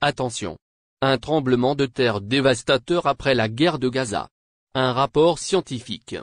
Attention! Un tremblement de terre dévastateur après la guerre de Gaza. Un rapport scientifique.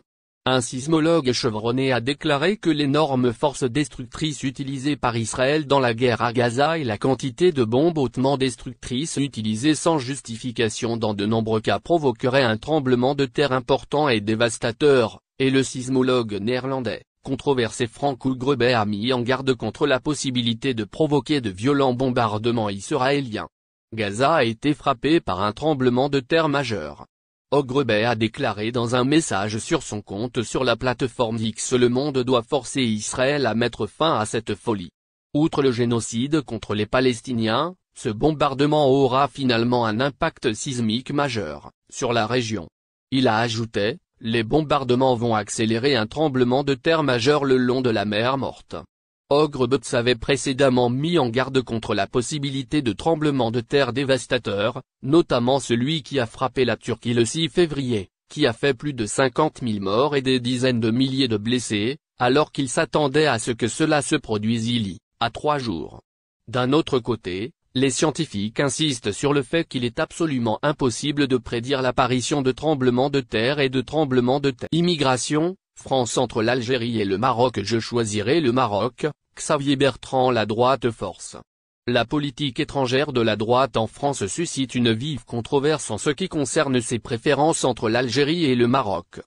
Un sismologue chevronné a déclaré que l'énorme force destructrice utilisée par Israël dans la guerre à Gaza et la quantité de bombes hautement destructrices utilisées sans justification dans de nombreux cas provoqueraient un tremblement de terre important et dévastateur, et le sismologue néerlandais, controversé Frank Grebe a mis en garde contre la possibilité de provoquer de violents bombardements israéliens. Gaza a été frappé par un tremblement de terre majeur. Grebe a déclaré dans un message sur son compte sur la plateforme X: le monde doit forcer Israël à mettre fin à cette folie. Outre le génocide contre les Palestiniens, ce bombardement aura finalement un impact sismique majeur sur la région. Il a ajouté: les bombardements vont accélérer un tremblement de terre majeur le long de la mer Morte. Grebe avait précédemment mis en garde contre la possibilité de tremblements de terre dévastateurs, notamment celui qui a frappé la Turquie le 6 février, qui a fait plus de 50 000 morts et des dizaines de milliers de blessés, alors qu'il s'attendait à ce que cela se produise il y a 3 jours. D'un autre côté, les scientifiques insistent sur le fait qu'il est absolument impossible de prédire l'apparition de tremblements de terre et de tremblements de terre. Immigration, France entre l'Algérie et le Maroc. Je choisirai le Maroc, Xavier Bertrand. La droite force. La politique étrangère de la droite en France suscite une vive controverse en ce qui concerne ses préférences entre l'Algérie et le Maroc.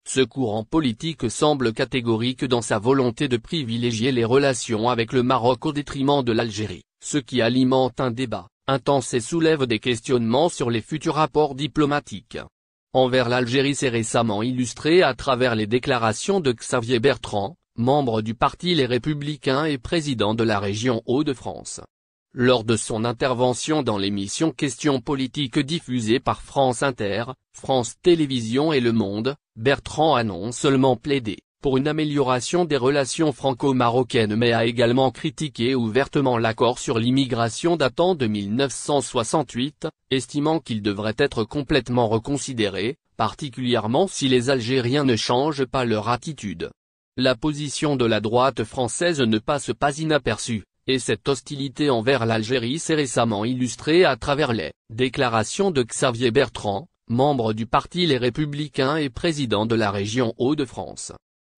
Ce courant politique semble catégorique dans sa volonté de privilégier les relations avec le Maroc au détriment de l'Algérie, ce qui alimente un débat intense et soulève des questionnements sur les futurs rapports diplomatiques envers l'Algérie. C'est récemment illustré à travers les déclarations de Xavier Bertrand, membre du parti Les Républicains et président de la région Hauts-de-France. Lors de son intervention dans l'émission Questions politiques diffusée par France Inter, France Télévisions et Le Monde, Bertrand a non seulement plaidé pour une amélioration des relations franco-marocaines mais a également critiqué ouvertement l'accord sur l'immigration datant de 1968, estimant qu'il devrait être complètement reconsidéré, particulièrement si les Algériens ne changent pas leur attitude. La position de la droite française ne passe pas inaperçue, et cette hostilité envers l'Algérie s'est récemment illustrée à travers les déclarations de Xavier Bertrand, membre du parti Les Républicains et président de la région Hauts-de-France.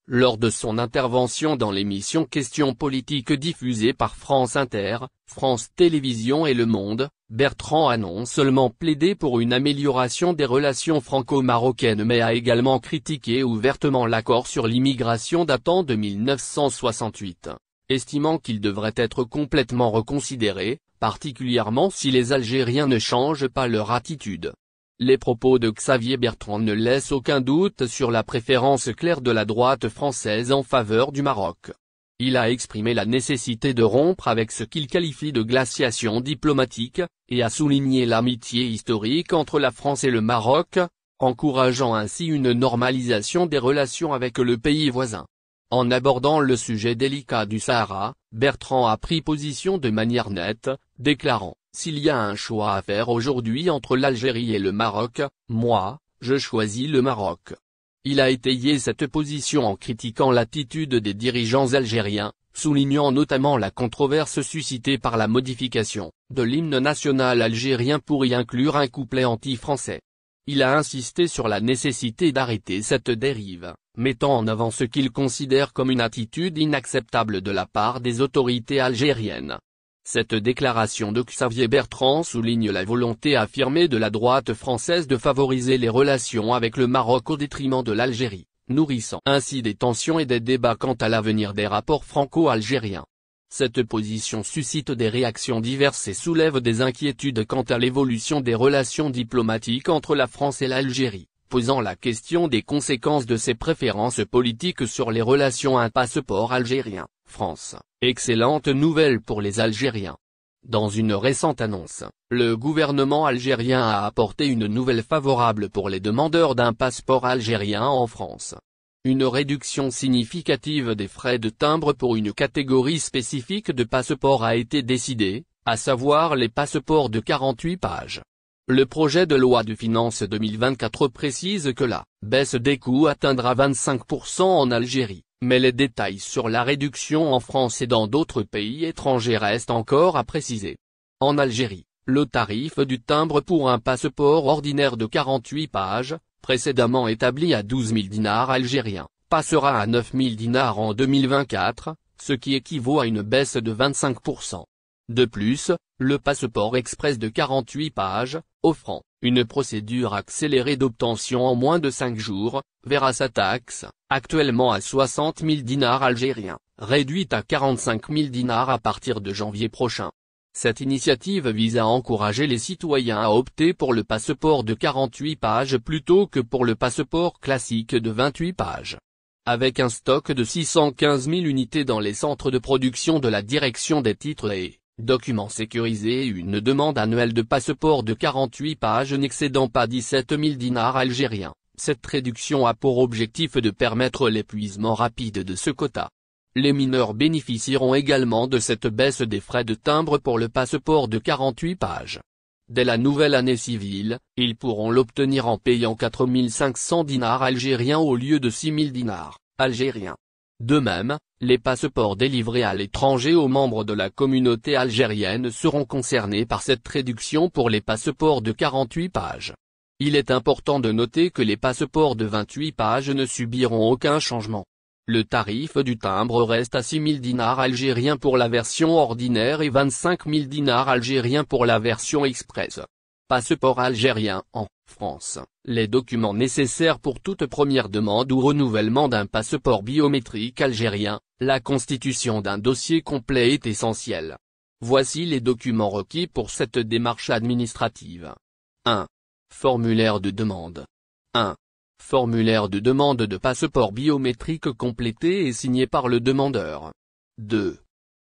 Lors de son intervention dans l'émission Questions politiques diffusée par France Inter, France Télévisions et Le Monde, Bertrand a non seulement plaidé pour une amélioration des relations franco-marocaines mais a également critiqué ouvertement l'accord sur l'immigration datant de 1968, estimant qu'il devrait être complètement reconsidéré, particulièrement si les Algériens ne changent pas leur attitude. Les propos de Xavier Bertrand ne laissent aucun doute sur la préférence claire de la droite française en faveur du Maroc. Il a exprimé la nécessité de rompre avec ce qu'il qualifie de glaciation diplomatique, et a souligné l'amitié historique entre la France et le Maroc, encourageant ainsi une normalisation des relations avec le pays voisin. En abordant le sujet délicat du Sahara, Bertrand a pris position de manière nette, déclarant: s'il y a un choix à faire aujourd'hui entre l'Algérie et le Maroc, moi, je choisis le Maroc. Il a étayé cette position en critiquant l'attitude des dirigeants algériens, soulignant notamment la controverse suscitée par la modification de l'hymne national algérien pour y inclure un couplet anti-français. Il a insisté sur la nécessité d'arrêter cette dérive, mettant en avant ce qu'il considère comme une attitude inacceptable de la part des autorités algériennes. Cette déclaration de Xavier Bertrand souligne la volonté affirmée de la droite française de favoriser les relations avec le Maroc au détriment de l'Algérie, nourrissant ainsi des tensions et des débats quant à l'avenir des rapports franco-algériens. Cette position suscite des réactions diverses et soulève des inquiétudes quant à l'évolution des relations diplomatiques entre la France et l'Algérie, posant la question des conséquences de ces préférences politiques sur les relations. Un passeport algérien, France, excellente nouvelle pour les Algériens. Dans une récente annonce, le gouvernement algérien a apporté une nouvelle favorable pour les demandeurs d'un passeport algérien en France. Une réduction significative des frais de timbre pour une catégorie spécifique de passeports a été décidée, à savoir les passeports de 48 pages. Le projet de loi de finances 2024 précise que la baisse des coûts atteindra 25% en Algérie, mais les détails sur la réduction en France et dans d'autres pays étrangers restent encore à préciser. En Algérie, Le tarif du timbre pour un passeport ordinaire de 48 pages, précédemment établi à 12 000 dinars algériens, passera à 9 000 dinars en 2024, ce qui équivaut à une baisse de 25%. De plus, le passeport express de 48 pages, offrant une procédure accélérée d'obtention en moins de 5 jours, verra sa taxe, actuellement à 60 000 dinars algériens, réduite à 45 000 dinars à partir de janvier prochain. Cette initiative vise à encourager les citoyens à opter pour le passeport de 48 pages plutôt que pour le passeport classique de 28 pages. Avec un stock de 615 000 unités dans les centres de production de la Direction des titres et documents sécurisés et une demande annuelle de passeport de 48 pages n'excédant pas 17 000 dinars algériens, cette réduction a pour objectif de permettre l'épuisement rapide de ce quota. Les mineurs bénéficieront également de cette baisse des frais de timbre pour le passeport de 48 pages. Dès la nouvelle année civile, ils pourront l'obtenir en payant 4 500 dinars algériens au lieu de 6 000 dinars algériens. De même, les passeports délivrés à l'étranger aux membres de la communauté algérienne seront concernés par cette réduction pour les passeports de 48 pages. Il est important de noter que les passeports de 28 pages ne subiront aucun changement. Le tarif du timbre reste à 6 000 dinars algériens pour la version ordinaire et 25 000 dinars algériens pour la version express. Passeport algérien en France. Les documents nécessaires pour toute première demande ou renouvellement d'un passeport biométrique algérien, la constitution d'un dossier complet est essentielle. Voici les documents requis pour cette démarche administrative. 1. Formulaire de demande. 1. Formulaire de demande de passeport biométrique complété et signé par le demandeur. 2.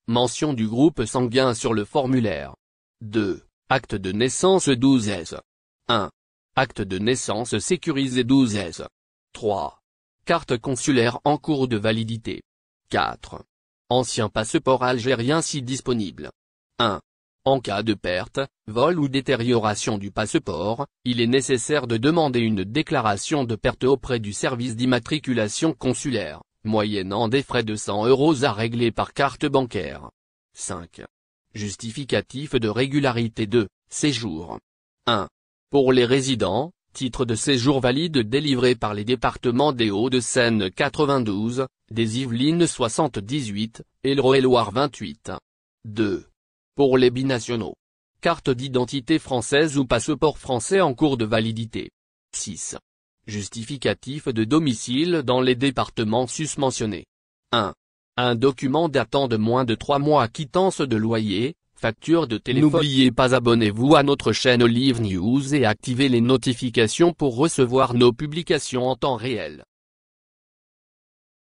Mention du groupe sanguin sur le formulaire. 2. Acte de naissance 12S. 1. Acte de naissance sécurisé 12S. 3. Carte consulaire en cours de validité. 4. Ancien passeport algérien si disponible. 1. En cas de perte, vol ou détérioration du passeport, il est nécessaire de demander une déclaration de perte auprès du service d'immatriculation consulaire, moyennant des frais de 100 € à régler par carte bancaire. 5. Justificatif de régularité de séjour. 1. Pour les résidents, titre de séjour valide délivré par les départements des Hauts-de-Seine 92, des Yvelines 78, et l'Eure-et-Loire 28. 2. Pour les binationaux. Carte d'identité française ou passeport français en cours de validité. 6. Justificatif de domicile dans les départements susmentionnés. 1. Un document datant de moins de 3 mois, quittance de loyer, facture de téléphone. N'oubliez pas, abonnez-vous à notre chaîne Olive News et activez les notifications pour recevoir nos publications en temps réel.